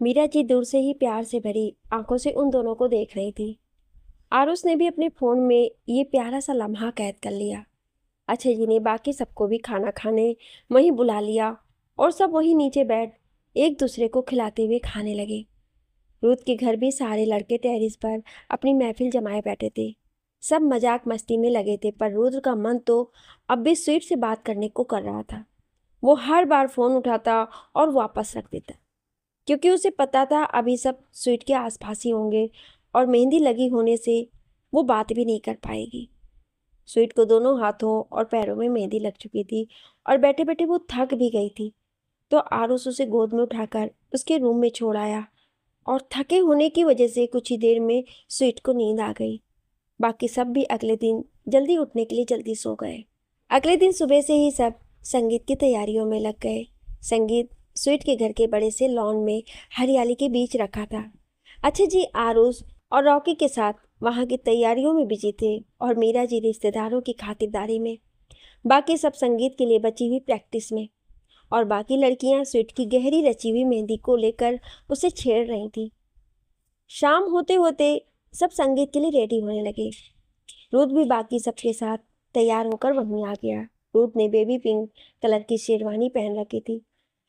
मीरा जी दूर से ही प्यार से भरी आंखों से उन दोनों को देख रही थी। आरुष ने भी अपने फोन में ये प्यारा सा लम्हा कैद कर लिया। अच्छे जी ने बाकी सबको भी खाना खाने वहीं बुला लिया और सब वहीं नीचे बैठ एक दूसरे को खिलाते हुए खाने लगे। रूथ के घर भी सारे लड़के टेरिस पर अपनी महफिल जमाए बैठे थे। सब मजाक मस्ती में लगे थे, पर रुद्र का मन तो अब भी स्वीट से बात करने को कर रहा था। वो हर बार फोन उठाता और वापस रख देता, क्योंकि उसे पता था अभी सब स्वीट के आसपास ही होंगे और मेहंदी लगी होने से वो बात भी नहीं कर पाएगी। स्वीट को दोनों हाथों और पैरों में मेहंदी लग चुकी थी और बैठे बैठे वो थक भी गई थी। तो आरुष उसे गोद में उठाकर उसके रूम में छोड़ आया और थके होने की वजह से कुछ ही देर में स्वीट को नींद आ गई। बाकी सब भी अगले दिन जल्दी उठने के लिए जल्दी सो गए। अगले दिन सुबह से ही सब संगीत की तैयारियों में लग गए। संगीत स्वीट के घर के बड़े से लॉन में हरियाली के बीच रखा था। अच्छे जी आरुष और रॉकी के साथ वहाँ की तैयारियों में बिजी थे और मीरा जी रिश्तेदारों की खातिरदारी में। बाकी सब संगीत के लिए बची हुई प्रैक्टिस में और बाकी लड़कियां स्वीट की गहरी रची हुई मेहंदी को लेकर उसे छेड़ रही थी। शाम होते होते सब संगीत के लिए रेडी होने लगे। रूथ भी बाकी सबके साथ तैयार होकर वहीं आ गया। रूथ ने बेबी पिंक कलर की शेरवानी पहन रखी थी।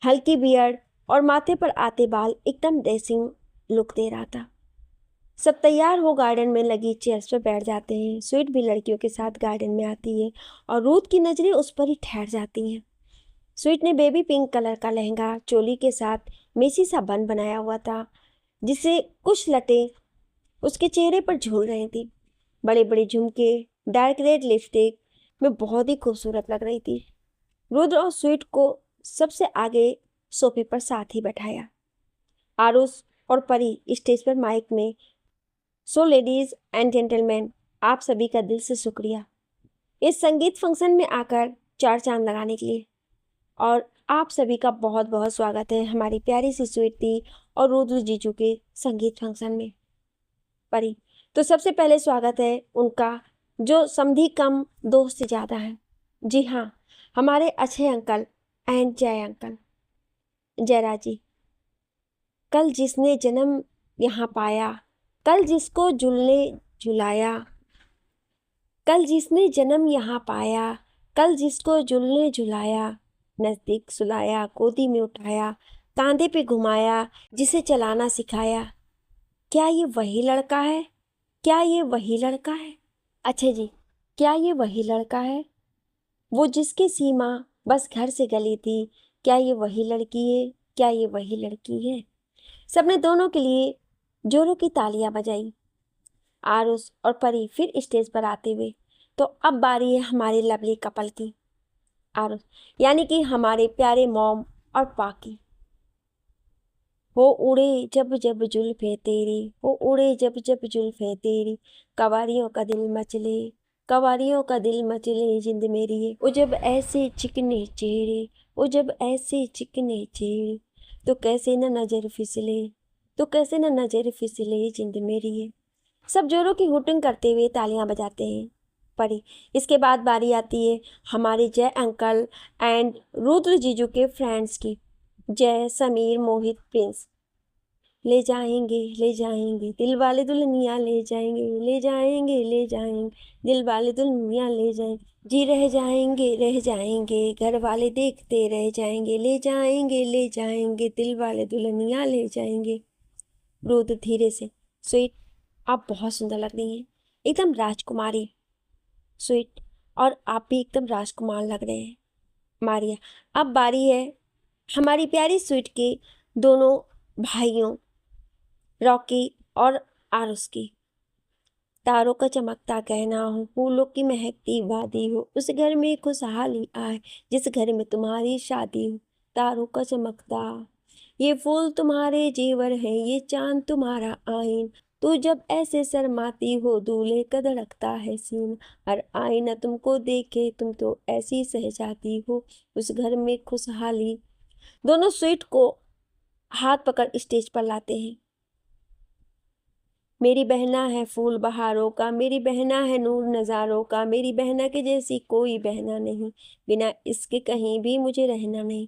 हल्की बियर्ड और माथे पर आते बाल एकदम ड्रेसिंग लुक दे रहा था। सब तैयार हो गार्डन में लगी चेयर्स पर बैठ जाते हैं। स्वीट भी लड़कियों के साथ गार्डन में आती है और रूथ की नजरें उस पर ही ठहर जाती हैं। स्वीट ने बेबी पिंक कलर का लहंगा चोली के साथ मेसी सा बन बनाया हुआ था, जिसे कुछ लटें उसके चेहरे पर झूल रही थी। बड़े बड़े झुमके डार्क रेड लिपस्टिक में बहुत ही खूबसूरत लग रही थी। रुद्र और स्वीट को सबसे आगे सोफे पर साथ ही बैठाया। आरुष और परी स्टेज पर माइक में, सो लेडीज एंड जेंटलमैन, आप सभी का दिल से शुक्रिया इस संगीत फंक्शन में आकर चार चांद लगाने के लिए, और आप सभी का बहुत बहुत स्वागत है हमारी प्यारी सी स्वीटी और रुद्र जीजू के संगीत फंक्शन में। परी, तो सबसे पहले स्वागत है उनका जो समधी कम दोस्त से ज़्यादा है। जी हाँ, हमारे अच्छे अंकल एंड जय अंकल। जयराज जी, कल जिसने जन्म यहाँ पाया, कल जिसको झूलने झुलाया, कल जिसने जन्म यहाँ पाया, कल जिसको झूलने झुलाया, नजदीक सुलाया, गोदी में उठाया, कांधे पे घुमाया, जिसे चलाना सिखाया, क्या ये वही लड़का है? क्या ये वही लड़का है? अच्छे जी, क्या ये वही लड़का है वो जिसकी सीमा बस घर से गली थी? क्या ये वही लड़की है? क्या ये वही लड़की है? सबने दोनों के लिए जोरों की तालियां बजाई। आरुष और परी फिर स्टेज पर आते हुए, तो अब बारी है हमारे लवली कपल की। आरुष, यानी कि हमारे प्यारे मॉम और पाकी। हो उड़े जब जब जुल्फे तेरी, हो उड़े जब जब जुल्फे तेरी, कवारियों का दिल मचले, कवारियों का दिल मचले जिंद मेरी है। वो जब ऐसे चिकने चेहरे, वो जब ऐसे चिकने चेहरे, तो कैसे न नजर फिसले, तो कैसे न नजर फिसले जिंद मेरी है। सब जोरों की हुटिंग करते हुए तालियां बजाते हैं। परी, इसके बाद बारी आती है हमारे जय अंकल एंड रुद्र जीजू के फ्रेंड्स की। जय, समीर, मोहित, प्रिंस। ले जाएंगे दिल वाले दुल्हनिया, ले जाएंगे ले जाएंगे ले जाएंगे दिल वाले दुल्हनिया, ले जाएंगे जी, रह जाएंगे घर वाले देखते रह जाएंगे, ले जाएंगे दिल वाले दुल्हनिया, ले जाएंगे। रुद्र धीरे से, स्वीट, आप बहुत सुंदर लग रही हैं, एकदम राजकुमारी। स्वीट, और आप भी एकदम राजकुमार लग रहे हैं। मारिया, अब बारी है हमारी प्यारी स्वीट के दोनों भाइयों रॉकी और आरुष की। तारों का चमकता कहना हो, फूलों की महकती वादी हो, उस घर में खुशहाली आए जिस घर में तुम्हारी शादी हो। तारों का चमकता, ये फूल तुम्हारे जेवर हैं, ये चांद तुम्हारा आईन, तू जब ऐसे शर्माती हो दूल्हे का धड़कता है सीन, हर आईना तुमको देखे तुम तो ऐसी सह जाती हो, उस घर में खुशहाली। दोनों स्वीट को हाथ पकड़ स्टेज पर लाते हैं। मेरी बहना है फूल बहारों का, मेरी बहना है नूर नज़ारों का, मेरी बहना के जैसी कोई बहना नहीं, बिना इसके कहीं भी मुझे रहना नहीं।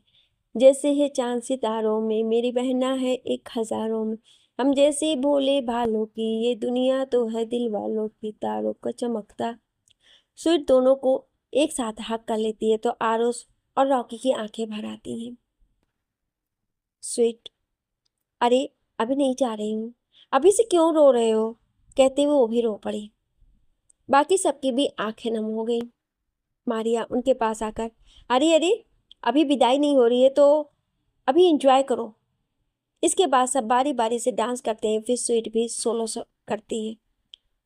जैसे है चांद सितारों में, मेरी बहना है एक हजारों में। हम जैसे भोले भालों की ये दुनिया तो है दिल वालों की, तारों का चमकता। स्वीट दोनों को एक साथ हक कर लेती है तो आरुष और रॉकी की आंखें भर आती हैं। स्वीट, अरे अभी नहीं जा रही हूँ, अभी से क्यों रो रहे हो, कहते हुए वो भी रो पड़ी। बाकी सबकी भी आंखें नम हो गई। मारिया उनके पास आकर, अरे अरे, अभी विदाई नहीं हो रही है तो अभी एंजॉय करो। इसके बाद सब बारी बारी से डांस करते हैं, फिर स्वीट भी सोलो करती है।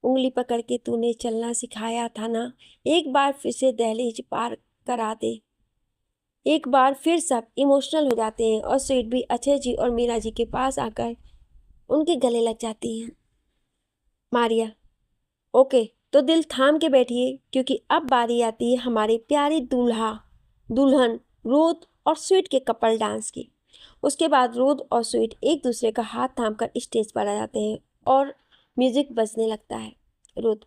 उंगली पकड़ के तूने चलना सिखाया था ना, एक बार फिर से दहलीज पार करा दे। एक बार फिर सब इमोशनल हो जाते हैं और स्वीट भी अक्षय जी और मीरा जी के पास आकर उनके गले लग जाती हैं। मारिया, ओके, तो दिल थाम के बैठिए क्योंकि अब बारी आती है हमारे प्यारे दूल्हा दुल्हन रूथ और स्वीट के कपल डांस की। उसके बाद रूथ और स्वीट एक दूसरे का हाथ थामकर स्टेज पर आ जाते हैं और म्यूजिक बजने लगता है। रूथ,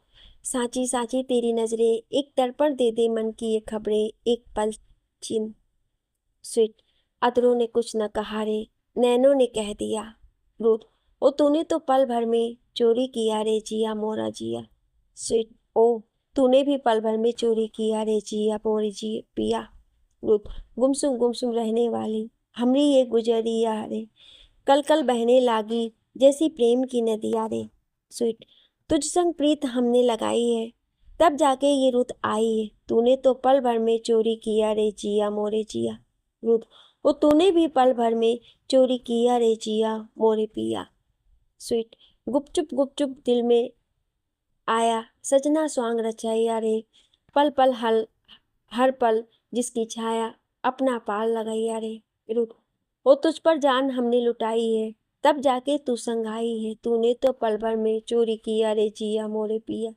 सांची सांची तेरी नजरें, एक दर्पण दे दे मन की ये खबरें, एक पल चिन। स्वीट, अधरों ने कुछ न कहा रे, नैनों ने कह दिया। रूथ, ओ तूने तो पल भर में चोरी किया रे जिया मोरा जिया। स्वीट, ओ तूने भी पल भर में चोरी किया रे जिया मोरे जी पिया। रूथ, गुमसुम रहने वाली हमरी ये गुजरिया रे, कल कल बहने लागी जैसी प्रेम की नदिया रे। स्वीट, तुझ संग प्रीत हमने लगाई है, तब जाके ये रुत आई है, तूने तो पल भर में चोरी किया रे जिया मोरे जिया। रुत, वो तूने भी पल भर में चोरी किया रे जिया मोरे पिया। स्वीट, गुपचुप दिल में आया सजना स्वांग रचाया रे, पल पल हर पल जिसकी छाया अपना पाल लगाइया रे। रुत, वो तुझ पर जान हमने लुटाई है, तब जाके तू संघाई है, तूने तो पल भर में चोरी किया रे जिया मोरे पिया।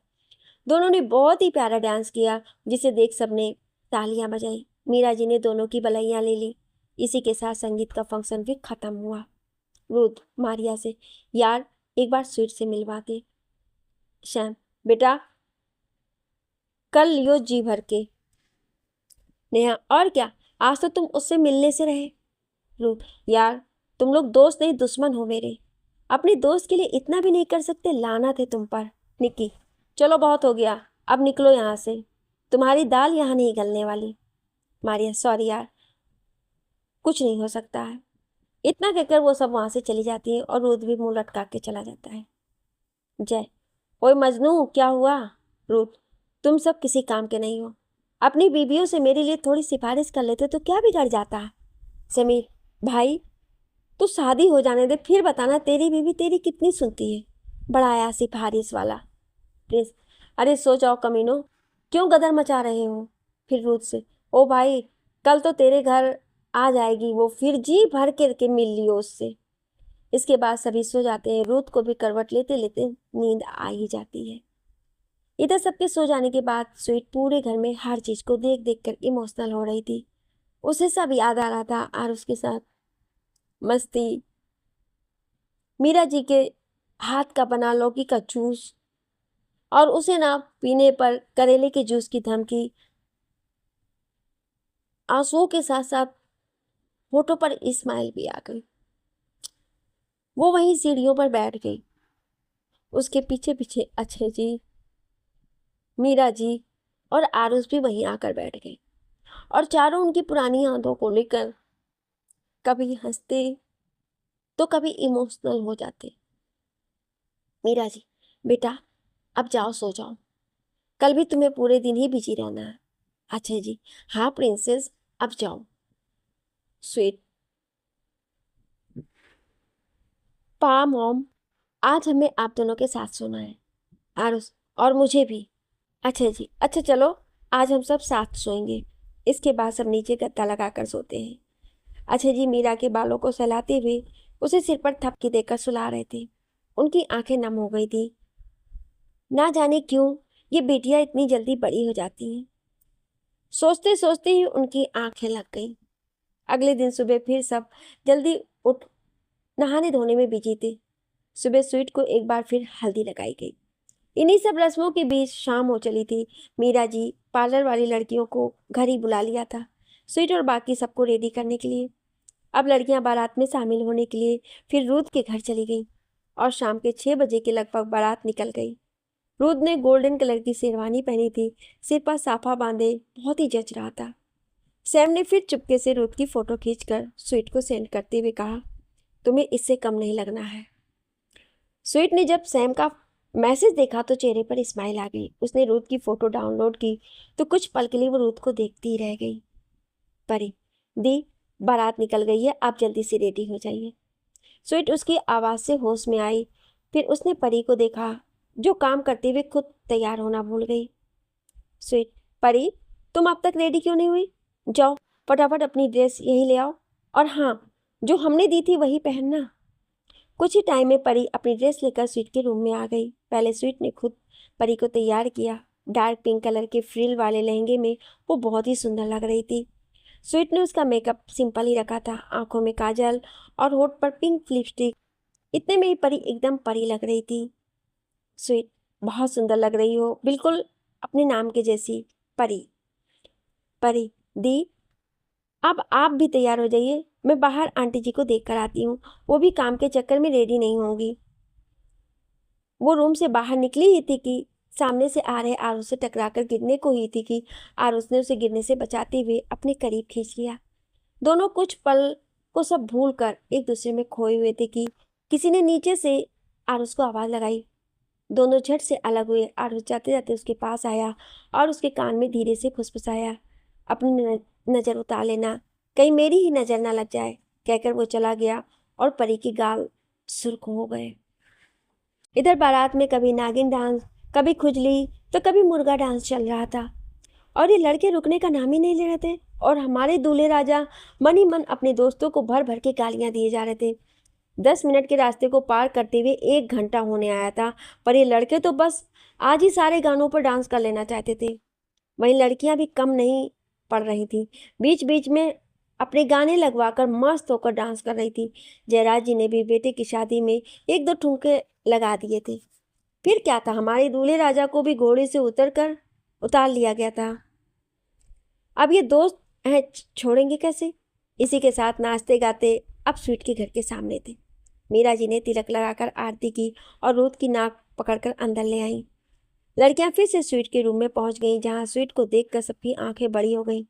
दोनों ने बहुत ही प्यारा डांस किया जिसे देख सबने तालियां बजाई। मीरा जी ने दोनों की बलैयां ले ली। इसी के साथ संगीत का फंक्शन भी खत्म हुआ। रुद्र मारिया से, यार एक बार स्वीट से मिलवा दे। श्याम, बेटा कर लियो जी भर के। नेहा, और क्या, आज तो तुम उससे मिलने से रहे। रुद्र, यार तुम लोग दोस्त नहीं दुश्मन हो मेरे, अपने दोस्त के लिए इतना भी नहीं कर सकते, लाना थे तुम पर। निक्की, चलो बहुत हो गया, अब निकलो यहाँ से, तुम्हारी दाल यहाँ नहीं गलने वाली। मारिया, सॉरी यार, कुछ नहीं हो सकता है। इतना कहकर वो सब वहां से चली जाती है और रुद्र भी मुंह लटका के चला जाता है। जय, ओए मजनू क्या हुआ। रुद्र, तुम सब किसी काम के नहीं हो, अपनी बीवियों से मेरे लिए थोड़ी सिफारिश कर लेते तो क्या बिगड़ जाता है। समीर, भाई तू शादी हो जाने दे, फिर बताना तेरी बीवी तेरी कितनी सुनती है, बड़ा आया सिफारिश वाला। प्रिंस, अरे सो जाओ कमीनो, क्यों गदर मचा रहे हो। फिर रुद्र से, ओ भाई कल तो तेरे घर आ जाएगी वो, फिर जी भर के मिल लियो उससे। इसके बाद सभी सो जाते हैं। रुद्र को भी करवट लेते लेते नींद आ ही जाती है। इधर सबके सो जाने के बाद स्वीट पूरे घर में हर चीज को देख देख कर इमोशनल हो रही थी। उसे सब याद आ रहा था और उसके साथ मस्ती, मीरा जी के हाथ का बना लौकी का जूस और उसे ना पीने पर करेले के जूस की धमकी। आंसुओं के साथ साथ होठों पर स्माइल भी आ गई। वो वहीं सीढ़ियों पर बैठ गई। उसके पीछे पीछे अक्षय जी, मीरा जी और आरुष भी वहीं आकर बैठ गए और चारों उनकी पुरानी यादों को लेकर कभी हंसते तो कभी इमोशनल हो जाते। मीरा जी, बेटा अब जाओ सो जाओ, कल भी तुम्हें पूरे दिन ही बिजी रहना है। अच्छा जी, हाँ प्रिंसेस अब जाओ। स्वीट, पा मॉम, आज हमें आप दोनों के साथ सोना है। आरुष, और मुझे भी। अच्छा जी, अच्छा चलो आज हम सब साथ सोएंगे। इसके बाद सब नीचे गद्दा लगाकर सोते हैं। अच्छा जी मीरा के बालों को सहलाते हुए उसे सिर पर थपकी देकर सुला रहे थे। उनकी आंखें नम हो गई थी। ना जाने क्यों ये बेटियां इतनी जल्दी बड़ी हो जाती हैं। सोचते सोचते ही उनकी आंखें लग गई। अगले दिन सुबह फिर सब जल्दी उठ नहाने धोने में बिजी थे। सुबह स्वीट को एक बार फिर हल्दी लगाई गई। इन्हीं सब रस्मों के बीच शाम हो चली थी। मीरा जी पार्लर वाली लड़कियों को घर ही बुला लिया था, स्वीट और बाकी सबको रेडी करने के लिए। अब लड़कियां बारात में शामिल होने के लिए फिर रूथ के घर चली गई और शाम के 6 बजे के लगभग बारात निकल गई। रूथ ने गोल्डन कलर की शेरवानी पहनी थी, सिर पर साफा बांधे बहुत ही जच रहा था। सैम ने फिर चुपके से रूथ की फोटो खींचकर स्वीट को सेंड करते हुए कहा, तुम्हें इससे कम नहीं लगना है। स्वीट ने जब सैम का मैसेज देखा तो चेहरे पर स्माइल आ गई। उसने रूथ की फोटो डाउनलोड की तो कुछ पल के लिए वो रूथ को देखती ही रह गई। परी, दी, बारात निकल गई है, आप जल्दी से रेडी हो जाइए। स्वीट उसकी आवाज़ से होश में आई। फिर उसने परी को देखा जो काम करते हुए खुद तैयार होना भूल गई। स्वीट, परी, तुम अब तक रेडी क्यों नहीं हुई? जाओ फटाफट अपनी ड्रेस यहीं ले आओ, और हाँ, जो हमने दी थी वही पहनना। कुछ ही टाइम में परी अपनी ड्रेस लेकर स्वीट के रूम में आ गई। पहले स्वीट ने खुद परी को तैयार किया। डार्क पिंक कलर के फ्रिल वाले लहंगे में वो बहुत ही सुंदर लग रही थी। स्वीट ने उसका मेकअप सिंपल ही रखा था, आंखों में काजल और होठ पर पिंक लिपस्टिक। इतने में ही परी एकदम परी लग रही थी। स्वीट, बहुत सुंदर लग रही हो, बिल्कुल अपने नाम के जैसी, परी। परी, दी, अब आप भी तैयार हो जाइए, मैं बाहर आंटी जी को देख कर आती हूँ, वो भी काम के चक्कर में रेडी नहीं होंगी। वो रूम से बाहर निकली ही थी कि सामने से आ रहे आरुष से टकराकर गिरने को ही थी कि आरुष ने उसे गिरने से बचाते हुए अपने करीब खींच लिया। दोनों कुछ पल को सब भूल कर एक दूसरे में खोए हुए थे कि किसी ने नीचे से आरुष को आवाज़ लगाई। दोनों झट से अलग हुए। आरुष जाते जाते उसके पास आया और उसके कान में धीरे से फुसफुसाया, अपनी नज़र उतार लेना, कहीं मेरी ही नज़र ना लग जाए, कहकर वो चला गया और परी की गाल सुर्ख हो गए। इधर बारात में कभी नागिन डांस, कभी खुजली, तो कभी मुर्गा डांस चल रहा था और ये लड़के रुकने का नाम ही नहीं ले रहे थे। और हमारे दूल्हे राजा मन ही मन अपने दोस्तों को भर भर के गालियां दिए जा रहे थे। 10 मिनट के रास्ते को पार करते हुए 1 घंटा होने आया था, पर ये लड़के तो बस आज ही सारे गानों पर डांस कर लेना चाहते थे। वहीं लड़कियां भी कम नहीं पड़ रही थी, बीच बीच में अपने गाने लगवाकर मस्त होकर डांस कर रही थी। जयराज जी ने भी बेटे की शादी में 1-2 ठुमके लगा दिए थे। फिर क्या था, हमारे दूल्हे राजा को भी घोड़े से उतार लिया गया था। अब ये दोस्त हैं, छोड़ेंगे कैसे? इसी के साथ नाचते गाते अब स्वीट के घर के सामने थे। मीरा जी ने तिलक लगाकर आरती की और रूथ की नाक पकड़कर अंदर ले आई। लड़कियां फिर से स्वीट के रूम में पहुंच गईं, जहां स्वीट को देखकर सबकी आंखें बड़ी हो गईं।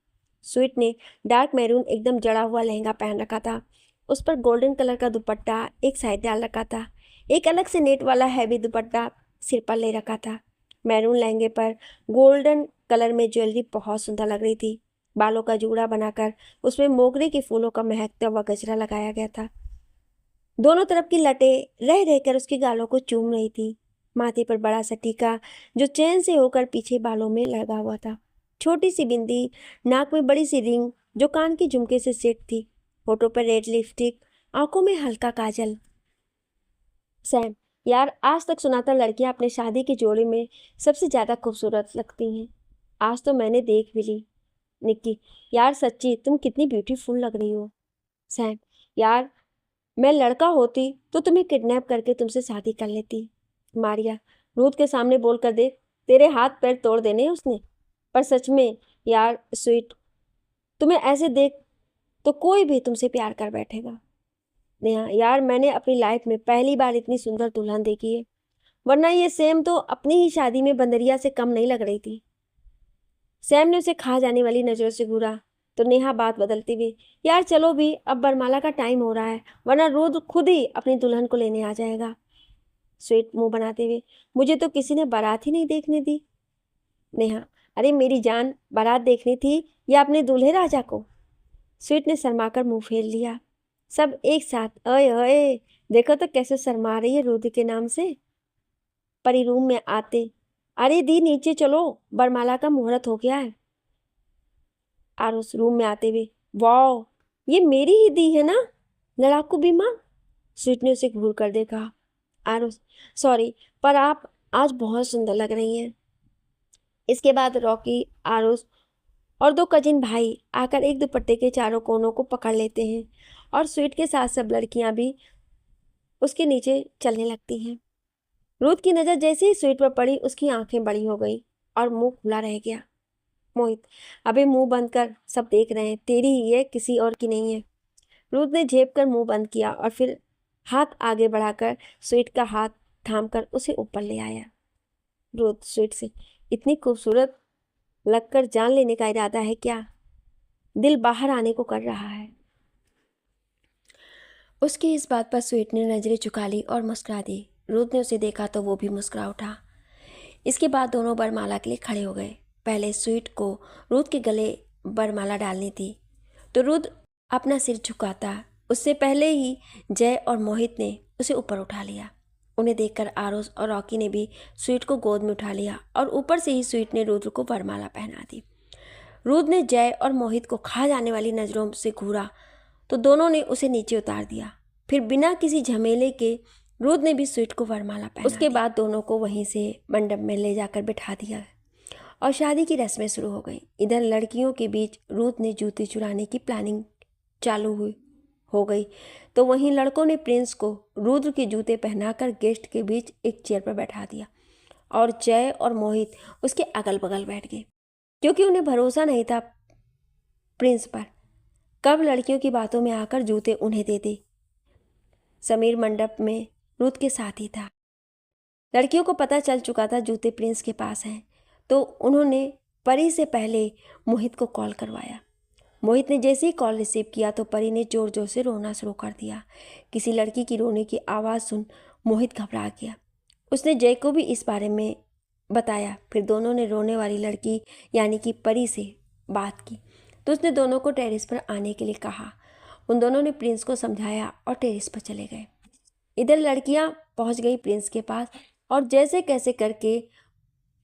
स्वीट ने डार्क मैरून एकदम जड़ा हुआ लहंगा पहन रखा था। उस पर गोल्डन कलर का दुपट्टा एक साइड डाल रखा था। एक अलग से नेट वाला हैवी दुपट्टा सिर पर ले रखा था। मैरून लहंगे पर गोल्डन कलर में ज्वेलरी बहुत सुंदर लग रही थी। बालों का जूड़ा बनाकर उसमें मोगरे के फूलों का महकता हुआ गजरा लगाया गया था। दोनों तरफ की लटें रह रहकर उसके गालों को चूम रही थी। माथे पर बड़ा सा टीका जो चैन से होकर पीछे बालों में लगा हुआ था। छोटी सी बिंदी, नाक में बड़ी सी रिंग जो कान के झुमके से सेट थी। होठों पर रेड लिपस्टिक, आंखों में हल्का काजल। सैम, यार आज तक सुना था लड़कियां अपने शादी के जोड़े में सबसे ज़्यादा खूबसूरत लगती हैं। आज तो मैंने देख भी ली। निक्की, यार सच्ची तुम कितनी ब्यूटीफुल लग रही हो। सैम, यार मैं लड़का होती तो तुम्हें किडनैप करके तुमसे शादी कर लेती। मारिया, रूथ के सामने बोल कर देख, तेरे हाथ पैर तोड़ देने हैं उसने। पर सच में यार स्वीट, तुम्हें ऐसे देख तो कोई भी तुमसे प्यार कर बैठेगा। नेहा, यार मैंने अपनी लाइफ में पहली बार इतनी सुंदर दुल्हन देखी है, वरना ये सैम तो अपनी ही शादी में बंदरिया से कम नहीं लग रही थी। सैम ने उसे खा जाने वाली नज़रों से घूरा तो नेहा बात बदलती हुई, यार चलो भी, अब बरमाला का टाइम हो रहा है, वरना रोज खुद ही अपनी दुल्हन को लेने आ जाएगा। स्वीट मुंह बनाते हुए, मुझे तो किसी ने बारात ही नहीं देखने दी। नेहा, अरे मेरी जान, बारात देखनी थी या अपने दूल्हे राजा को? स्वीट ने शर्माकर मुंह फेर लिया। सब एक साथ, अय अय, देखो तो कैसे शर्मा रही है रूदी के नाम से। परी रूम में आते, अरे दी नीचे चलो, बरमाला का मुहूर्त हो गया है। आरुष रूम में आते हुए, वाह, ये मेरी ही दी है ना, लड़ाकू बीमा? स्वीट ने उसे घूर कर देखा। आरुष, सॉरी, पर आप आज बहुत सुंदर लग रही हैं। इसके बाद रॉकी, आरुष और 2 कजिन भाई आकर एक दुपट्टे के चारों कोनों को पकड़ लेते हैं और स्वीट के साथ सब लड़कियां भी उसके नीचे चलने लगती हैं। रूथ की नज़र जैसे ही स्वीट पर पड़ी, उसकी आंखें बड़ी हो गई और मुंह खुला रह गया। मोहित, अबे मुंह बंद कर, सब देख रहे हैं, तेरी ही है, किसी और की नहीं है। रुद्र ने झेप कर मुंह बंद किया और फिर हाथ आगे बढ़ाकर स्वीट का हाथ थामकर उसे ऊपर ले आया। रुद्र स्वीट से इतनी खूबसूरत लगकर जान लेने का इरादा है क्या? दिल बाहर आने को कर रहा है। उसकी इस बात पर स्वीट ने नजरें झुका ली और मुस्कुरा दी। रुद्र ने उसे देखा तो वो भी मुस्कुरा उठा। इसके बाद दोनों वरमाला के लिए खड़े हो गए। पहले स्वीट को रुद्र के गले वरमाला डालनी थी तो रुद्र अपना सिर झुकाता, उससे पहले ही जय और मोहित ने उसे ऊपर उठा लिया। उन्हें देखकर आरुष और रॉकी ने भी स्वीट को गोद में उठा लिया और ऊपर से ही स्वीट ने रुद्र को वरमाला पहना दी। रुद्र ने जय और मोहित को खा जाने वाली नज़रों से घूरा तो दोनों ने उसे नीचे उतार दिया। फिर बिना किसी झमेले के रुद्र ने भी स्वीट को वरमाला पहना उसके बाद दोनों को वहीं से मंडप में ले जाकर बिठा दिया और शादी की रस्में शुरू हो गई। इधर लड़कियों के बीच रुद्र ने जूते चुराने की प्लानिंग चालू हो गई तो वहीं लड़कों ने प्रिंस को रुद्र के जूते पहनाकर गेस्ट के बीच एक चेयर पर बैठा दिया और जय और मोहित उसके अगल बगल बैठ गए, क्योंकि उन्हें भरोसा नहीं था प्रिंस पर कब लड़कियों की बातों में आकर जूते उन्हें दे दे। समीर मंडप में रुद्र के साथ ही था। लड़कियों को पता चल चुका था जूते प्रिंस के पास हैं, तो उन्होंने परी से पहले मोहित को कॉल करवाया। मोहित ने जैसे ही कॉल रिसीव किया तो परी ने जोर जोर से रोना शुरू कर दिया। किसी लड़की की रोने की आवाज़ सुन मोहित घबरा गया। उसने जय को भी इस बारे में बताया। फिर दोनों ने रोने वाली लड़की यानी कि परी से बात की तो उसने दोनों को टेरेस पर आने के लिए कहा। उन दोनों ने प्रिंस को समझाया और टेरेस पर चले गए। इधर लड़कियां पहुंच गई प्रिंस के पास और जैसे कैसे करके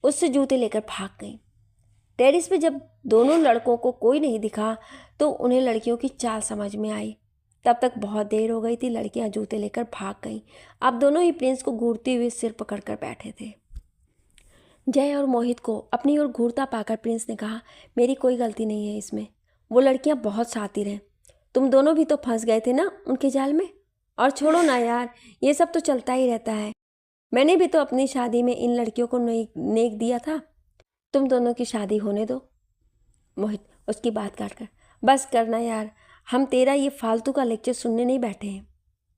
उससे जूते लेकर भाग गईं। टेरेस पे जब दोनों लड़कों को कोई नहीं दिखा तो उन्हें लड़कियों की चाल समझ में आई। तब तक बहुत देर हो गई थी। लड़कियां जूते लेकर भाग गईं। अब दोनों ही प्रिंस को घूरते हुए सिर पकड़कर बैठे थे। जय और मोहित को अपनी ओर घूरता पाकर प्रिंस ने कहा, मेरी कोई गलती नहीं है इसमें। वो लड़कियां बहुत शातिर हैं। तुम दोनों भी तो फंस गए थे ना उनके जाल में। और छोड़ो ना यार, ये सब तो चलता ही रहता है। मैंने भी तो अपनी शादी में इन लड़कियों को नेक दिया था। तुम दोनों की शादी होने दो। मोहित उसकी बात काटकर, बस करना यार, हम तेरा ये फालतू का लेक्चर सुनने नहीं बैठे हैं।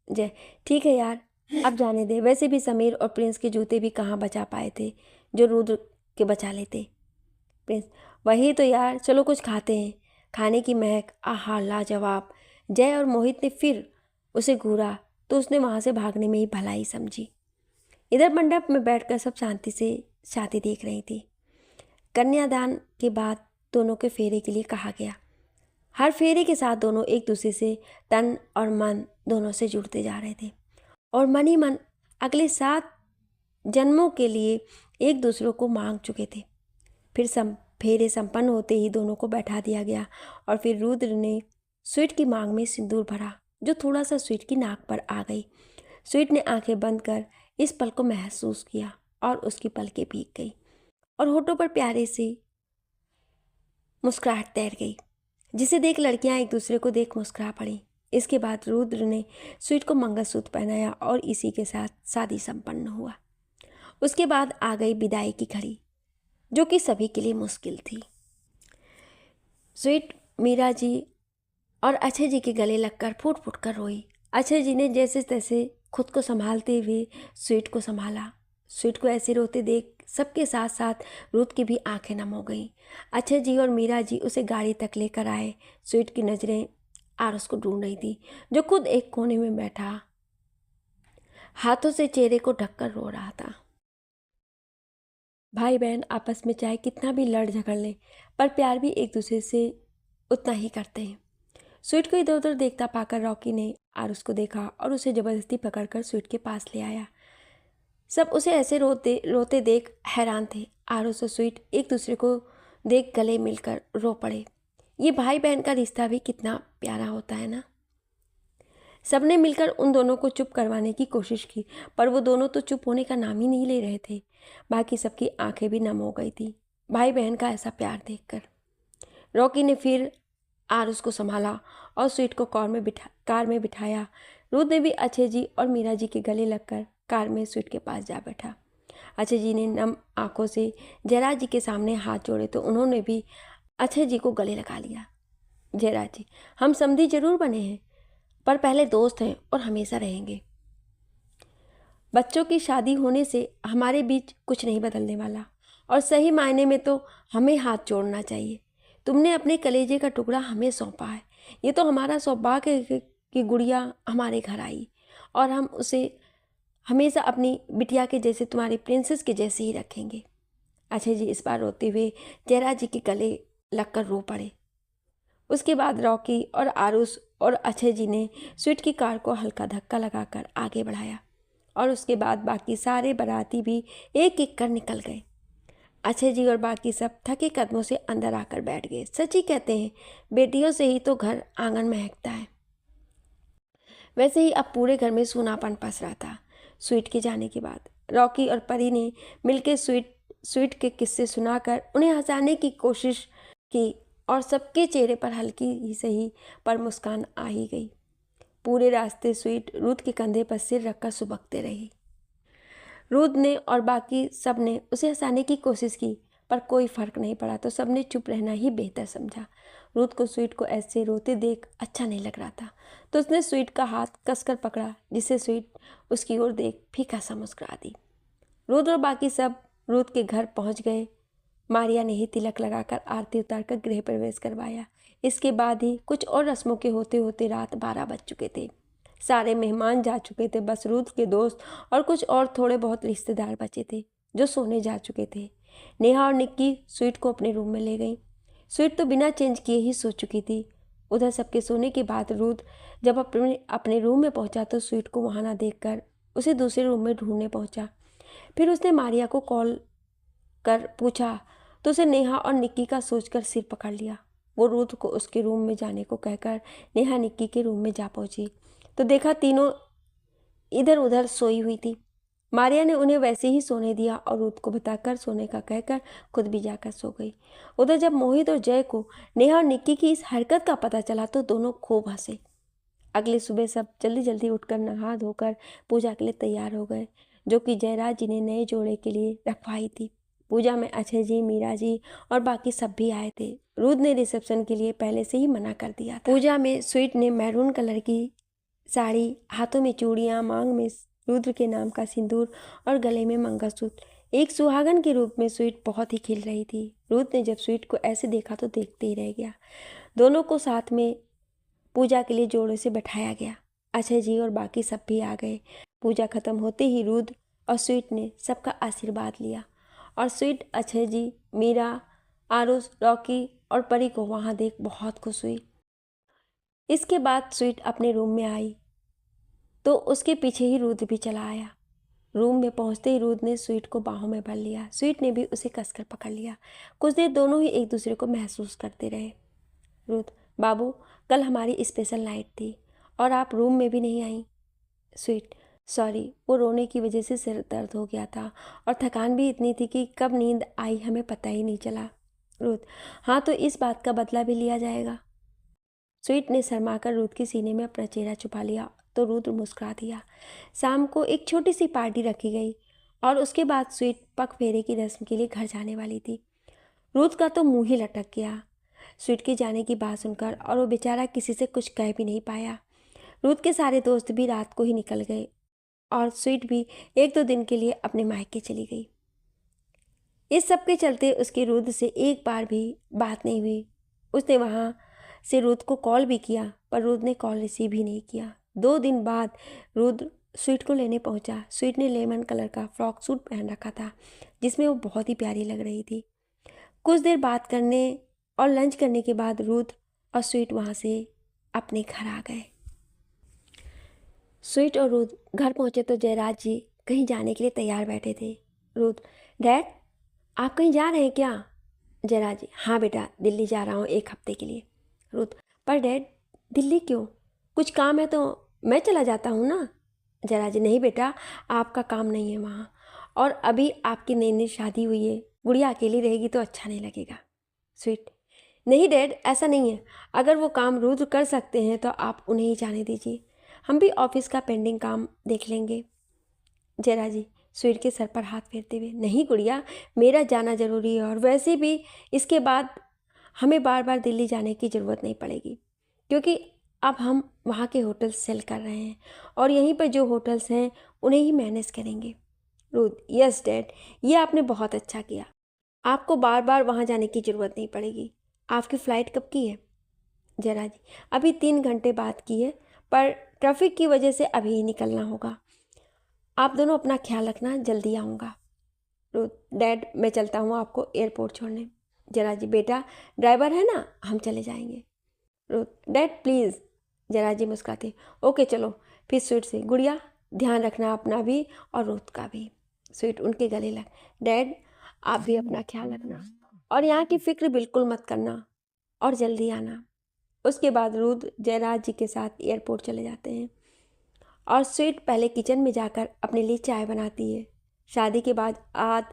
जय, ठीक है यार, अब जाने दे। वैसे भी समीर और प्रिंस के जूते भी कहाँ बचा पाए थे जो रुद्र के बचा लेते। प्रिंस, वही तो यार, चलो कुछ खाते हैं। खाने की महक, आहा लाजवाब। जय और मोहित ने फिर उसे घूरा तो उसने वहाँ से भागने में ही भलाई समझी। इधर मंडप में बैठकर सब शांति से शादी देख रही थी। कन्यादान के बाद दोनों के फेरे के लिए कहा गया। हर फेरे के साथ दोनों एक दूसरे से तन और मन दोनों से जुड़ते जा रहे थे और मन ही मन अगले 7 जन्मों के लिए एक दूसरों को मांग चुके थे। फिर फेरे संपन्न होते ही दोनों को बैठा दिया गया और फिर रुद्र ने स्वीट की मांग में सिंदूर भरा जो थोड़ा सा स्वीट की नाक पर आ गई। स्वीट ने आंखें बंद कर इस पल को महसूस किया और उसकी पलकें भीग गई और होठों पर प्यारे सी मुस्कुराहट तैर गई, जिसे देख लड़कियां एक दूसरे को देख मुस्कुरा पड़ी। इसके बाद रुद्र ने स्वीट को मंगलसूत्र पहनाया और इसी के साथ शादी संपन्न हुआ। उसके बाद आ गई विदाई की घड़ी, जो कि सभी के लिए मुश्किल थी। स्वीट मीरा जी और अक्षय जी के गले लगकर फूट फूट कर रोई। अक्षय जी ने जैसे तैसे खुद को संभालते हुए स्वीट को संभाला। स्वीट को ऐसे रोते देख सबके साथ साथ रुद्र की भी आंखें नम हो गईं। अक्षय जी और मीरा जी उसे गाड़ी तक लेकर आए। स्वीट की नज़रें आरुष को ढूंढ रही थी, जो खुद एक कोने में बैठा हाथों से चेहरे को ढककर रो रहा था। भाई बहन आपस में चाहे कितना भी लड़ झगड़ लें, पर प्यार भी एक दूसरे से उतना ही करते हैं। स्वीट को इधर उधर देखता पाकर रॉकी ने आरुष को देखा और उसे ज़बरदस्ती पकड़कर स्वीट के पास ले आया। सब उसे ऐसे रोते देख हैरान थे। आरुष और स्वीट एक दूसरे को देख गले मिलकर रो पड़े। ये भाई बहन का रिश्ता भी कितना प्यारा होता है ना। सबने मिलकर उन दोनों को चुप करवाने की कोशिश की, पर वो दोनों तो चुप होने का नाम ही नहीं ले रहे थे। बाकी सबकी आंखें भी नम हो गई थी भाई बहन का ऐसा प्यार देखकर। रॉकी ने फिर आरुष को संभाला और स्वीट को कार में बिठाया। रुद्र ने भी अक्षय जी और मीरा जी के गले लगकर कार में स्वीट के पास जा बैठा। अक्षय जी ने नम आंखों से जयराज जी के सामने हाथ जोड़े तो उन्होंने भी अक्षय जी को गले लगा लिया। जयराज जी, हम समधी जरूर बने हैं, पर पहले दोस्त हैं और हमेशा रहेंगे। बच्चों की शादी होने से हमारे बीच कुछ नहीं बदलने वाला, और सही मायने में तो हमें हाथ जोड़ना चाहिए। तुमने अपने कलेजे का टुकड़ा हमें सौंपा है। ये तो हमारा सौभाग्य है कि गुड़िया हमारे घर आई, और हम उसे हमेशा अपनी बिटिया के जैसे, तुम्हारी प्रिंसेस के जैसे ही रखेंगे। अक्षय जी इस बार रोते हुए जयराज जी के गले लगकर रो पड़े। उसके बाद रॉकी और आरुष और अक्षय जी ने स्वीट की कार को हल्का धक्का लगाकर आगे बढ़ाया, और उसके बाद बाकी सारे बाराती भी एक एक कर निकल गए। अक्षय जी और बाकी सब थके कदमों से अंदर आकर बैठ गए। सच ही कहते हैं, बेटियों से ही तो घर आंगन महकता है। वैसे ही अब पूरे घर में सूनापन पसरा था। स्वीट के जाने के बाद रॉकी और परी ने मिलकर स्वीट के किस्से सुनाकर उन्हें हंसाने की कोशिश की, और सबके चेहरे पर हल्की ही सही पर मुस्कान आ ही गई। पूरे रास्ते स्वीट रूथ के कंधे पर सिर रखकर सुबकते रही। रूथ ने और बाकी सब ने उसे हंसाने की कोशिश की, पर कोई फर्क नहीं पड़ा, तो सबने चुप रहना ही बेहतर समझा। रूथ को स्वीट को ऐसे रोते देख अच्छा नहीं लग रहा था, तो उसने स्वीट का हाथ कसकर पकड़ा, जिससे स्वीट उसकी ओर देख फीका सा मुस्कुरा दी। रूथ और बाकी सब रूथ के घर पहुंच गए। मारिया ने ही तिलक लगाकर आरती उतारकर गृह प्रवेश करवाया। इसके बाद ही कुछ और रस्मों के होते होते रात 12 बज चुके थे। सारे मेहमान जा चुके थे, बस रूथ के दोस्त और कुछ और थोड़े बहुत रिश्तेदार बचे थे जो सोने जा चुके थे। नेहा और निक्की स्वीट को अपने रूम में ले गई। स्वीट तो बिना चेंज किए ही सो चुकी थी। उधर सबके सोने के बाद रूथ जब अपने रूम में पहुंचा तो स्वीट को वहां ना देखकर उसे दूसरे रूम में ढूंढने पहुंचा। फिर उसने मारिया को कॉल कर पूछा तो उसे नेहा और निक्की का सोचकर सिर पकड़ लिया। वो रूथ को उसके रूम में जाने को कहकर नेहा निक्की के रूम में जा पहुंची तो देखा तीनों इधर उधर सोई हुई थी। मारिया ने उन्हें वैसे ही सोने दिया और रूथ को बताकर सोने का कहकर खुद भी जाकर सो गई। उधर जब मोहित और जय को नेहा और निक्की की इस हरकत का पता चला तो दोनों खूब हंसे। अगली सुबह सब जल्दी जल्दी उठकर नहा धोकर पूजा के लिए तैयार हो गए, जो कि जयराज जी ने नए जोड़े के लिए रखवाई थी। पूजा में अक्षय जी, मीरा जी और बाकी सब भी आए थे। रूथ ने रिसेप्शन के लिए पहले से ही मना कर दिया था। पूजा में स्वीट ने मैरून कलर की साड़ी, हाथों में चूड़ियाँ, मांग में रुद्र के नाम का सिंदूर और गले में मंगलसूत्र। एक सुहागन के रूप में स्वीट बहुत ही खिल रही थी। रूथ ने जब स्वीट को ऐसे देखा तो देखते ही रह गया। दोनों को साथ में पूजा के लिए जोड़ों से बैठाया गया। अक्षय जी और बाकी सब भी आ गए। पूजा खत्म होते ही रुद्र और स्वीट ने सबका आशीर्वाद लिया, और स्वीट अक्षय जी, मीरा, आरुष, रॉकी और परी को वहाँ देख बहुत खुश हुई। इसके बाद स्वीट अपने रूम में आई तो उसके पीछे ही रुद्र भी चला आया। रूम में पहुंचते ही रुद्र ने स्वीट को बाहों में भर लिया। स्वीट ने भी उसे कसकर पकड़ लिया। कुछ देर दोनों ही एक दूसरे को महसूस करते रहे। रुद्र, बाबू, कल हमारी स्पेशल नाइट थी और आप रूम में भी नहीं आई। स्वीट, सॉरी, वो रोने की वजह से सिर दर्द हो गया था और थकान भी इतनी थी कि कब नींद आई हमें पता ही नहीं चला। रुद्र, हाँ, तो इस बात का बदला भी लिया जाएगा। स्वीट ने शर्माकर रुद्र के सीने में अपना चेहरा छुपा लिया तो रुद्र मुस्कुरा दिया। शाम को एक छोटी सी पार्टी रखी गई और उसके बाद स्वीट पग फेरे की रस्म के लिए घर जाने वाली थी। रुद्र का तो मुंह ही लटक गया स्वीट के जाने की बात सुनकर, और वो बेचारा किसी से कुछ कह भी नहीं पाया। रुद्र के सारे दोस्त भी रात को ही निकल गए और स्वीट भी 1-2 दिन के लिए अपने मायके चली गई। इस सब के चलते उसके रुद्र से एक बार भी बात नहीं हुई। उसने वहाँ से रुद्र को कॉल भी किया पर रुद्र ने कॉल रिसीव ही नहीं किया। 2 दिन बाद रुद्र स्वीट को लेने पहुंचा। स्वीट ने लेमन कलर का फ्रॉक सूट पहन रखा था जिसमें वो बहुत ही प्यारी लग रही थी। कुछ देर बात करने और लंच करने के बाद रुद्र और स्वीट वहाँ से अपने घर आ गए। स्वीट और रुद्र घर पहुँचे तो जयराज जी कहीं जाने के लिए तैयार बैठे थे। रुद्र, डैड, आप कहीं जा रहे हैं क्या? जयराज जी, हाँ बेटा, दिल्ली जा रहा हूँ 1 हफ्ते के लिए। रुद्र, पर डैड, दिल्ली क्यों? कुछ काम है तो मैं चला जाता हूँ ना। जयराज जी, नहीं बेटा, आपका काम नहीं है वहाँ, और अभी आपकी नई नई शादी हुई है, गुड़िया अकेली रहेगी तो अच्छा नहीं लगेगा। स्वीट, नहीं डैड, ऐसा नहीं है। अगर वो काम रुद्र कर सकते हैं तो आप उन्हें ही जाने दीजिए, हम भी ऑफिस का पेंडिंग काम देख लेंगे। जयराज जी स्वीट के सर पर हाथ फेरते हुए, नहीं गुड़िया, मेरा जाना ज़रूरी है, और वैसे भी इसके बाद हमें बार बार दिल्ली जाने की ज़रूरत नहीं पड़ेगी, क्योंकि अब हम वहाँ के होटल्स सेल कर रहे हैं और यहीं पर जो होटल्स हैं उन्हें ही मैनेज करेंगे। रुद, यस डैड, ये आपने बहुत अच्छा किया। आपको बार बार वहाँ जाने की ज़रूरत नहीं पड़ेगी। आपकी फ़्लाइट कब की है? जरा जी, अभी 3 घंटे बाद की है, पर ट्रैफिक की वजह से अभी ही निकलना होगा। आप दोनों अपना ख्याल रखना, जल्दी आऊँगा। रुद, डैड मैं चलता हूँ आपको एयरपोर्ट छोड़ने। जरा जी बेटा, ड्राइवर है ना, हम चले जाएंगे। रुद, डैड प्लीज़। जरा जी मुस्कुराते, ओके चलो। फिर स्वीट से, गुड़िया ध्यान रखना अपना भी और रुद का भी। स्वीट उनके गले लग, डैड आप भी अपना ख्याल रखना और यहाँ की फ़िक्र बिल्कुल मत करना और जल्दी आना। उसके बाद रुद जयराज जी के साथ एयरपोर्ट चले जाते हैं और स्वीट पहले किचन में जाकर अपने लिए चाय बनाती है। शादी के बाद आज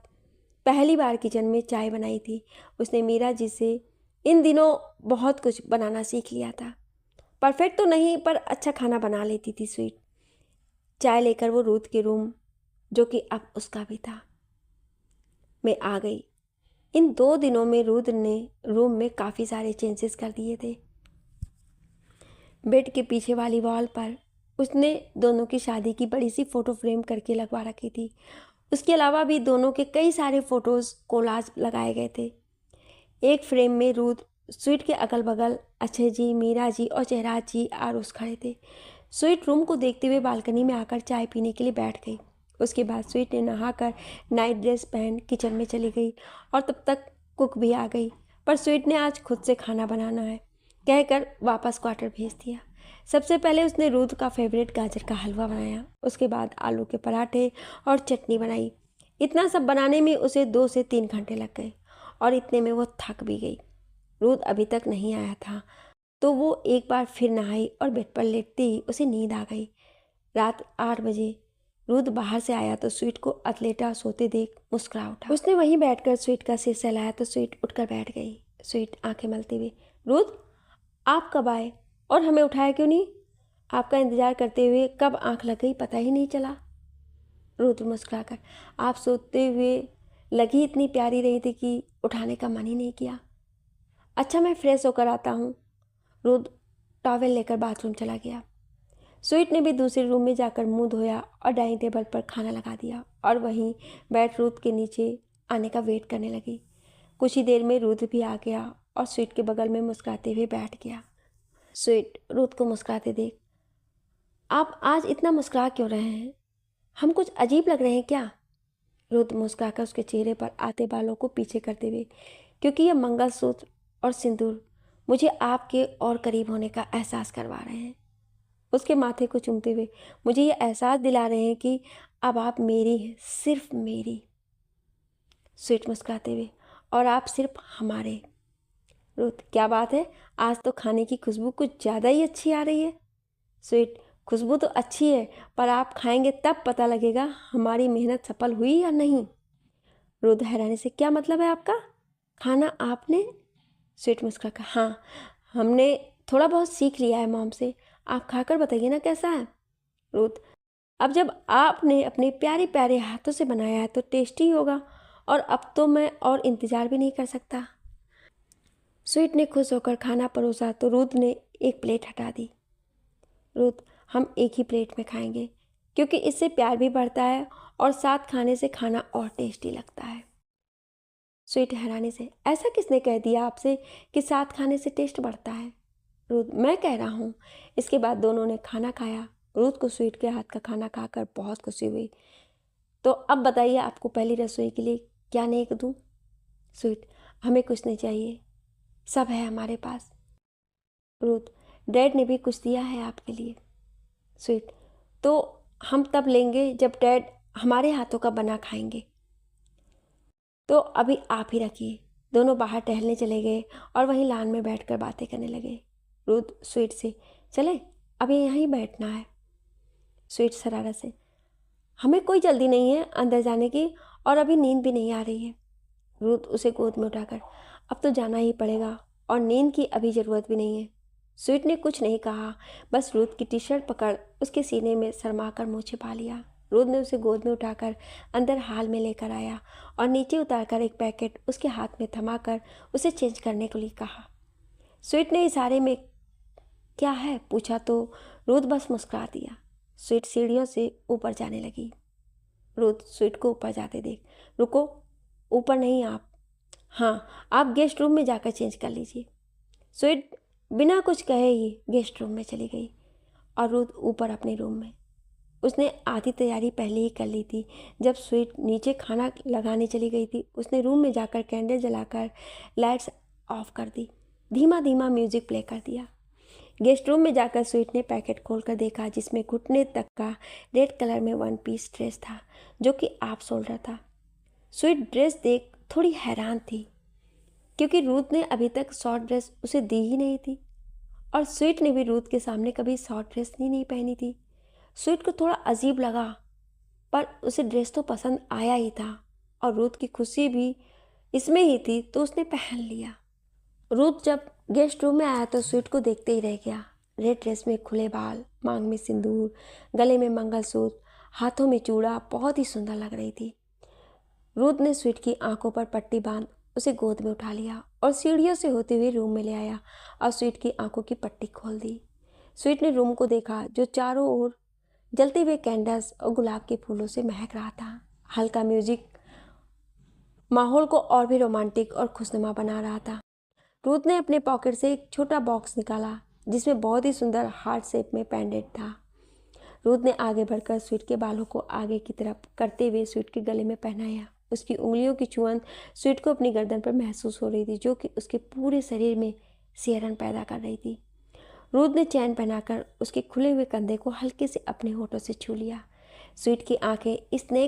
पहली बार किचन में चाय बनाई थी। उसने मीरा जी से इन दिनों बहुत कुछ बनाना सीख लिया था। परफेक्ट तो नहीं, पर अच्छा खाना बना लेती थी स्वीट। चाय लेकर वो रूथ के रूम, जो कि अब उसका भी था, में आ गई। इन 2 दिनों में रूथ ने रूम में काफ़ी सारे चेंजेस कर दिए थे। बेड के पीछे वाली वॉल पर उसने दोनों की शादी की बड़ी सी फ़ोटो फ्रेम करके लगवा रखी थी। उसके अलावा भी दोनों के कई सारे फ़ोटोज़ कोलाज लगाए गए थे। एक फ्रेम में रूथ, स्वीट के अगल बगल अक्षय जी, मीरा जी और जयराज जी आरुष खड़े थे। स्वीट रूम को देखते हुए बालकनी में आकर चाय पीने के लिए बैठ गई। उसके बाद स्वीट ने नहाकर नाइट ड्रेस पहन किचन में चली गई और तब तक कुक भी आ गई। पर स्वीट ने आज खुद से खाना बनाना है कहकर वापस क्वार्टर भेज दिया। सबसे पहले उसने रूथ का फेवरेट गाजर का हलवा बनाया, उसके बाद आलू के पराठे और चटनी बनाई। इतना सब बनाने में उसे 2 से 3 घंटे लग गए और इतने में वो थक भी गई। रूथ अभी तक नहीं आया था तो वो एक बार फिर नहाई और बेड पर लेटते ही उसे नींद आ गई। रात 8 बजे रूथ बाहर से आया तो स्वीट को अतलेटा सोते देख मुस्कुरा उठा। उसने वहीं बैठकर स्वीट का सिर सहलाया तो स्वीट उठकर बैठ गई। स्वीट आंखें मलते हुए, रूथ आप कब आए और हमें उठाया क्यों नहीं? आपका इंतजार करते हुए कब आंख लग गई पता ही नहीं चला। रूथ मुस्कुराकर, आप सोते हुए लगी इतनी प्यारी रही थी कि उठाने का मन ही नहीं किया। अच्छा मैं फ्रेश होकर आता हूँ। रूथ टॉवेल लेकर बाथरूम चला गया। स्वीट ने भी दूसरे रूम में जाकर मुंह धोया और डाइनिंग टेबल पर खाना लगा दिया और वहीं बैठ रूथ के नीचे आने का वेट करने लगी। कुछ ही देर में रूथ भी आ गया और स्वीट के बगल में मुस्कुराते हुए बैठ गया। स्वीट रूथ को मुस्कुराते देख, आप आज इतना मुस्कुरा क्यों रहे हैं? हम कुछ अजीब लग रहे हैं क्या? रूथ मुस्कुराकर उसके चेहरे पर आते बालों को पीछे करते हुए, क्योंकि यह मंगलसूत्र और सिंदूर मुझे आपके और करीब होने का एहसास करवा रहे हैं। उसके माथे को चूमते हुए, मुझे ये एहसास दिला रहे हैं कि अब आप मेरी हैं, सिर्फ मेरी। स्वीट मुस्कुराते हुए, और आप सिर्फ हमारे। रूथ, क्या बात है, आज तो खाने की खुशबू कुछ ज़्यादा ही अच्छी आ रही है। स्वीट, खुशबू तो अच्छी है, पर आप खाएंगे तब पता लगेगा हमारी मेहनत सफल हुई या नहीं। रूथ हैरानी से, क्या मतलब है आपका? खाना आपने? स्वीट मुस्कुराकर, हाँ, हमने थोड़ा बहुत सीख लिया है मॉम से। आप खाकर बताइए ना कैसा है। रूथ, अब जब आपने अपने प्यारे प्यारे हाथों से बनाया है तो टेस्टी होगा, और अब तो मैं और इंतज़ार भी नहीं कर सकता। स्वीट ने खुश होकर खाना परोसा तो रूथ ने एक प्लेट हटा दी। रूथ, हम एक ही प्लेट में खाएंगे क्योंकि इससे प्यार भी बढ़ता है और साथ खाने से खाना और टेस्टी लगता है। स्वीट हैरानी से, ऐसा किसने कह दिया आपसे कि साथ खाने से टेस्ट बढ़ता है? रूथ, मैं कह रहा हूँ। इसके बाद दोनों ने खाना खाया। रूथ को स्वीट के हाथ का खाना खाकर बहुत खुशी हुई। तो अब बताइए आपको पहली रसोई के लिए क्या नेक दूँ? स्वीट, हमें कुछ नहीं चाहिए, सब है हमारे पास। रूथ, डैड ने भी कुछ दिया है आपके लिए। स्वीट, तो हम तब लेंगे जब डैड हमारे हाथों का बना खाएंगे। तो अभी आप ही रखिए। दोनों बाहर टहलने चले गए और वहीं लान में बैठकर बातें करने लगे। रूथ स्वीट से, चले, अभी यहीं बैठना है। स्वीट शरारत से, हमें कोई जल्दी नहीं है अंदर जाने की और अभी नींद भी नहीं आ रही है। रूथ उसे गोद में उठाकर, अब तो जाना ही पड़ेगा और नींद की अभी ज़रूरत भी नहीं है। स्वीट ने कुछ नहीं कहा, बस रूथ की टी शर्ट पकड़ उसके सीने में शर्माकर मुँह छिपा लिया। रूथ ने उसे गोद में उठाकर अंदर हाल में लेकर आया और नीचे उतारकर एक पैकेट उसके हाथ में थमाकर उसे चेंज करने के लिए कहा। स्वीट ने इशारे में क्या है, पूछा तो रूथ बस मुस्कुरा दिया। स्वीट सीढ़ियों से ऊपर जाने लगी। रूथ स्वीट को ऊपर जाते देख, रुको, ऊपर नहीं आप, हाँ आप गेस्ट रूम में जाकर चेंज कर लीजिए। स्वीट बिना कुछ कहे ही गेस्ट रूम में चली गई और रूथ ऊपर अपने रूम में। उसने आधी तैयारी पहले ही कर ली थी। जब स्वीट नीचे खाना लगाने चली गई थी, उसने रूम में जाकर कैंडल जलाकर लाइट्स ऑफ कर दी, धीमा धीमा म्यूजिक प्ले कर दिया। गेस्ट रूम में जाकर स्वीट ने पैकेट खोलकर देखा, जिसमें घुटने तक का रेड कलर में वन पीस ड्रेस था, जो कि आप शोल्डर था। स्वीट ड्रेस देख थोड़ी हैरान थी, क्योंकि रूथ ने अभी तक शॉर्ट ड्रेस उसे दी ही नहीं थी और स्वीट ने भी रूथ के सामने कभी शॉर्ट ड्रेस नहीं पहनी थी। स्वीट को थोड़ा अजीब लगा, पर उसे ड्रेस तो पसंद आया ही था और रूथ की खुशी भी इसमें ही थी, तो उसने पहन लिया। रूथ जब गेस्ट रूम में आया तो स्वीट को देखते ही रह गया। रेड ड्रेस में खुले बाल, मांग में सिंदूर, गले में मंगलसूत्र, हाथों में चूड़ा, बहुत ही सुंदर लग रही थी। रूथ ने स्वीट की आंखों पर पट्टी बांध उसे गोद में उठा लिया और सीढ़ियों से होते हुए रूम में ले आया और स्वीट की आंखों की पट्टी खोल दी। स्वीट ने रूम को देखा, जो चारों ओर जलते हुए कैंडल्स और गुलाब के फूलों से महक रहा था। हल्का म्यूजिक माहौल को और भी रोमांटिक और खुशनुमा बना रहा था। रूथ ने अपने पॉकेट से एक छोटा बॉक्स निकाला, जिसमें बहुत ही सुंदर हार्ट शेप में पेंडेंट था। रूथ ने आगे बढ़कर स्वीट के बालों को आगे की तरफ करते हुए स्वीट के गले में पहनाया। उसकी उंगलियों की छुअन स्वीट को अपनी गर्दन पर महसूस हो रही थी, जो कि उसके पूरे शरीर में सिहरन पैदा कर रही थी। रूथ ने चैन पहनाकर उसके खुले हुए कंधे को हल्के से अपने होठों से छू लिया। स्वीट की आंखें इस नए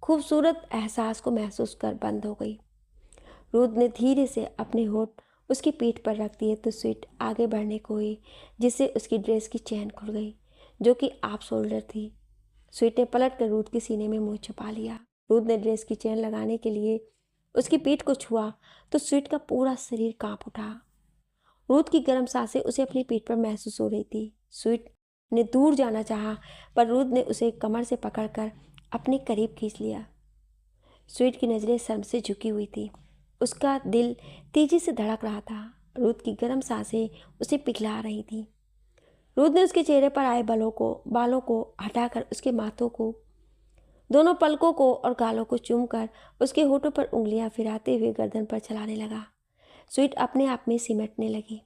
खूबसूरत एहसास को महसूस कर बंद हो गई। रूथ ने धीरे से अपने होठ उसकी पीठ पर रख दिए तो स्वीट आगे बढ़ने को हुई, जिससे उसकी ड्रेस की चैन खुल गई, जो कि आप शोल्डर थी। स्वीट ने पलट कर रूथ के सीने में मुंह छुपा लिया। रूथ ने ड्रेस की चैन लगाने के लिए उसकी पीठ को छुआ तो स्वीट का पूरा शरीर कांप उठा। रूथ की गर्म सांसें उसे अपनी पीठ पर महसूस हो रही थी। स्वीट ने दूर जाना चाहा, पर रूथ ने उसे कमर से पकड़कर अपने करीब खींच लिया। स्वीट की नज़रें शर्म से झुकी हुई थी। उसका दिल तेजी से धड़क रहा था। रूथ की गर्म सांसें उसे पिघला रही थी। रूथ ने उसके चेहरे पर आए बालों को हटाकर उसके माथों को, दोनों पलकों को और गालों को चूमकर उसके होठों पर उंगलियां फिराते हुए गर्दन पर चलाने लगा। स्वीट अपने आप में सिमटने लगी।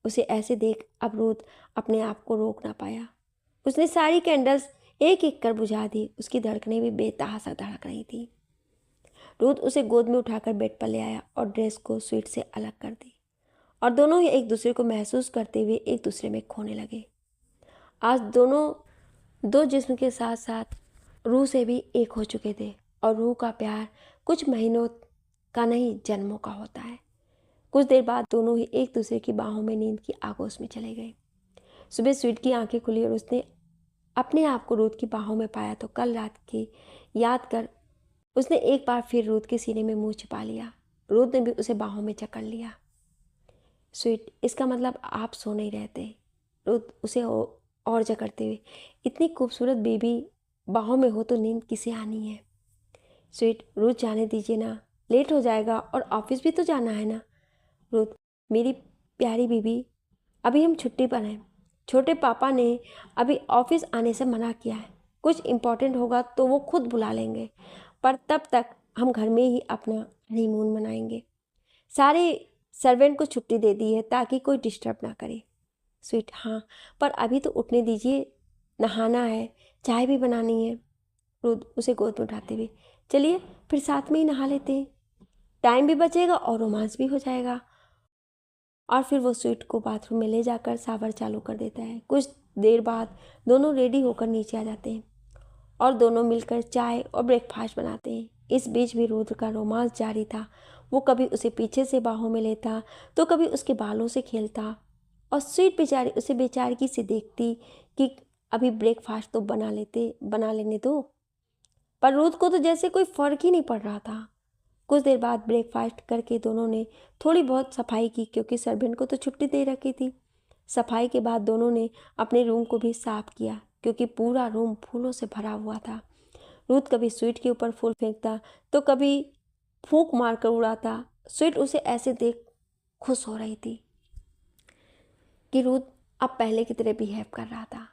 उसे ऐसे देख अब रूथ अपने आप को रोक ना पाया। उसने सारी कैंडल्स एक एक कर बुझा दी। उसकी धड़कनें भी बेतहाशा धड़क रही थी। रूथ उसे गोद में उठाकर बेड पर ले आया और ड्रेस को स्वीट से अलग कर दी और दोनों ही एक दूसरे को महसूस करते हुए एक दूसरे में खोने लगे। आज दोनों दो जिस्म के साथ साथ रूह से भी एक हो चुके थे और रूह का प्यार कुछ महीनों का नहीं, जन्मों का होता है। कुछ देर बाद दोनों ही एक दूसरे की बाहों में नींद की आगोश में चले गए। सुबह स्वीट की आंखें खुली और उसने अपने आप को रूथ की बाहों में पाया तो कल रात की याद कर उसने एक बार फिर रूथ के सीने में मुंह छिपा लिया। रूथ ने भी उसे बाहों में जकड़ लिया। स्वीट, इसका मतलब आप सो नहीं रहते। रूथ उसे और जकड़ते हुए, इतनी खूबसूरत बेबी बाहों में हो तो नींद किसे आनी है। स्वीट, रूथ जाने दीजिए ना, लेट हो जाएगा और ऑफिस भी तो जाना है ना। रूथ, मेरी प्यारी बीबी, अभी हम छुट्टी पर हैं। छोटे पापा ने अभी ऑफिस आने से मना किया है। कुछ इम्पोर्टेंट होगा तो वो खुद बुला लेंगे, पर तब तक हम घर में ही अपना हनीमून मनाएंगे। सारे सर्वेंट को छुट्टी दे दी है ताकि कोई डिस्टर्ब ना करे। स्वीट, हाँ, पर अभी तो उठने दीजिए, नहाना है, चाय भी बनानी है। रूथ उसे गोद में उठाते हुए, चलिए फिर साथ में ही नहा लेते हैं, टाइम भी बचेगा और रोमांस भी हो जाएगा। और फिर वो स्वीट को बाथरूम में ले जाकर शावर चालू कर देता है। कुछ देर बाद दोनों रेडी होकर नीचे आ जाते हैं और दोनों मिलकर चाय और ब्रेकफास्ट बनाते हैं। इस बीच भी रुद्र का रोमांस जारी था। वो कभी उसे पीछे से बाहों में लेता तो कभी उसके बालों से खेलता और स्वीट बेचारी उसे बेचारगी से देखती कि अभी ब्रेकफास्ट तो बना लेने दो। पर रुद्र को तो जैसे कोई फर्क ही नहीं पड़ रहा था। कुछ देर बाद ब्रेकफास्ट करके दोनों ने थोड़ी बहुत सफाई की, क्योंकि सर्वेंट को तो छुट्टी दे रखी थी। सफाई के बाद दोनों ने अपने रूम को भी साफ किया, क्योंकि पूरा रूम फूलों से भरा हुआ था। रूथ कभी स्वीट के ऊपर फूल फेंकता तो कभी फूंक मारकर उड़ाता। स्वीट उसे ऐसे देख खुश हो रही थी कि रूथ अब पहले की तरह बिहेव कर रहा था।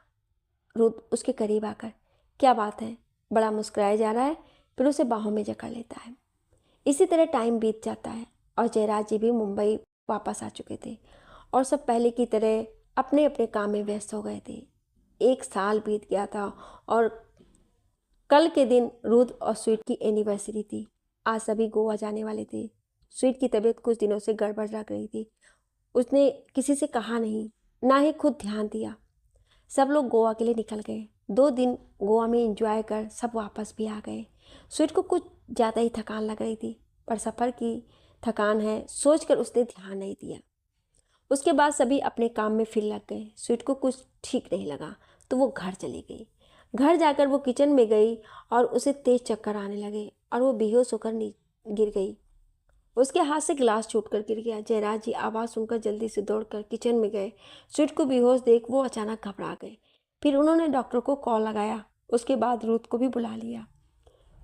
रुद्र उसके करीब आकर, क्या बात है, बड़ा मुस्कुराया जा रहा है, फिर उसे बाहों में जकड़ लेता है। इसी तरह टाइम बीत जाता है और जयराज जी भी मुंबई वापस आ चुके थे और सब पहले की तरह अपने अपने काम में व्यस्त हो गए थे। 1 साल बीत गया था और कल के दिन रुद्र और स्वीट की एनिवर्सरी थी। आज सभी गोवा जाने वाले थे। स्वीट की तबीयत कुछ दिनों से गड़बड़ लग रही थी। उसने किसी से कहा नहीं, ना ही खुद ध्यान दिया। सब लोग गोवा के लिए निकल गए। 2 दिन गोवा में एंजॉय कर सब वापस भी आ गए। स्वीट को कुछ ज़्यादा ही थकान लग रही थी, पर सफ़र की थकान है सोचकर उसने ध्यान नहीं दिया। उसके बाद सभी अपने काम में फिर लग गए। स्वीट को कुछ ठीक नहीं लगा तो वो घर चली गई। घर जाकर वो किचन में गई और उसे तेज चक्कर आने लगे और वो बेहोश होकर गिर गई। उसके हाथ से गिलास छूटकर गिर गया। जयराज जी आवाज़ सुनकर जल्दी से दौड़कर किचन में गए। स्वीट को बेहोश देख वो अचानक घबरा गए। फिर उन्होंने डॉक्टर को कॉल लगाया। उसके बाद रूथ को भी बुला लिया।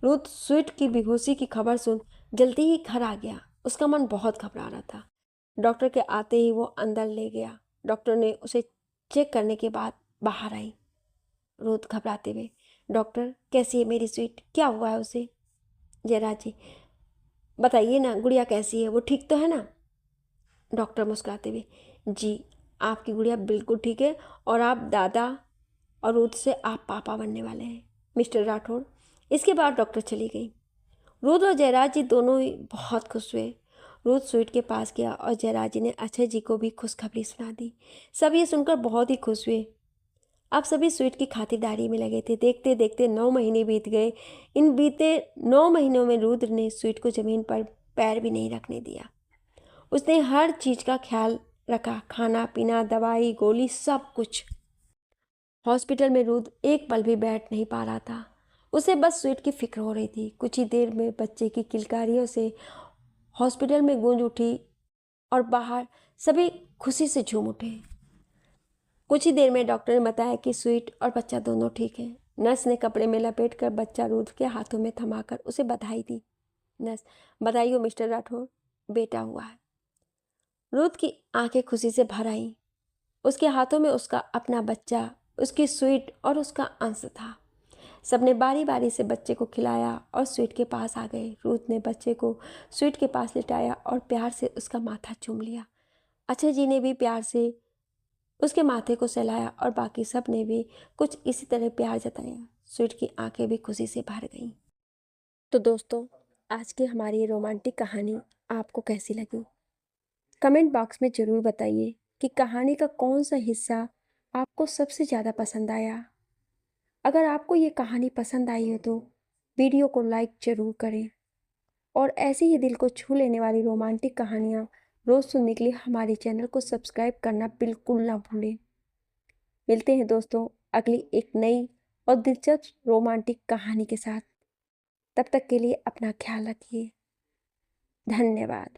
रूथ स्वीट की बेहोशी की खबर सुन जल्दी ही घर आ गया। उसका मन बहुत घबरा रहा था। डॉक्टर के आते ही वो अंदर ले गया। डॉक्टर ने उसे चेक करने के बाद बाहर आई। रूथ घबराते हुए, डॉक्टर कैसी है मेरी स्वीट, क्या हुआ है उसे? जयराज जी, बताइए ना, गुड़िया कैसी है, वो ठीक तो है ना? डॉक्टर मुस्कुराते हुए, जी आपकी गुड़िया बिल्कुल ठीक है और आप दादा और रुद्र से आप पापा बनने वाले हैं मिस्टर राठौड़। इसके बाद डॉक्टर चली गई। रुद्र और जयराज जी दोनों ही बहुत खुश हुए। रुद्र स्वीट के पास गया और जयराज जी ने अक्षय जी को भी खुशखबरी सुना दी। सब ये सुनकर बहुत ही खुश हुए। अब सभी स्वीट की खातिरदारी में लगे थे। देखते देखते 9 महीने बीत गए। इन बीते 9 महीनों में रुद्र ने स्वीट को ज़मीन पर पैर भी नहीं रखने दिया। उसने हर चीज़ का ख्याल रखा, खाना पीना, दवाई, गोली, सब कुछ। हॉस्पिटल में रुद्र एक पल भी बैठ नहीं पा रहा था। उसे बस स्वीट की फिक्र हो रही थी। कुछ ही देर में बच्चे की किलकारियों से हॉस्पिटल में गूंज उठी और बाहर सभी खुशी से झूम उठे। कुछ ही देर में डॉक्टर ने बताया कि स्वीट और बच्चा दोनों ठीक हैं। नर्स ने कपड़े में लपेटकर बच्चा रुद्र के हाथों में थमाकर उसे बधाई दी। नर्स, बधाई हो मिस्टर राठौर, बेटा हुआ है। रुद्र की आंखें खुशी से भर आईं। उसके हाथों में उसका अपना बच्चा, उसकी स्वीट और उसका अंश था। सबने बारी बारी से बच्चे को खिलाया और स्वीट के पास आ गए। रुद्र ने बच्चे को स्वीट के पास लिटाया और प्यार से उसका माथा चूम लिया। अक्षय जी ने भी प्यार से उसके माथे को सहलाया और बाकी सब ने भी कुछ इसी तरह प्यार जताया। स्वीट की आंखें भी खुशी से भर गईं। तो दोस्तों, आज की हमारी ये रोमांटिक कहानी आपको कैसी लगी? कमेंट बॉक्स में ज़रूर बताइए कि कहानी का कौन सा हिस्सा आपको सबसे ज़्यादा पसंद आया। अगर आपको ये कहानी पसंद आई हो तो वीडियो को लाइक ज़रूर करें और ऐसी ही दिल को छू लेने वाली रोमांटिक कहानियाँ रोज़ सुनने के लिए हमारे चैनल को सब्सक्राइब करना बिल्कुल ना भूलें। मिलते हैं दोस्तों अगली एक नई और दिलचस्प रोमांटिक कहानी के साथ। तब तक के लिए अपना ख्याल रखिए। धन्यवाद।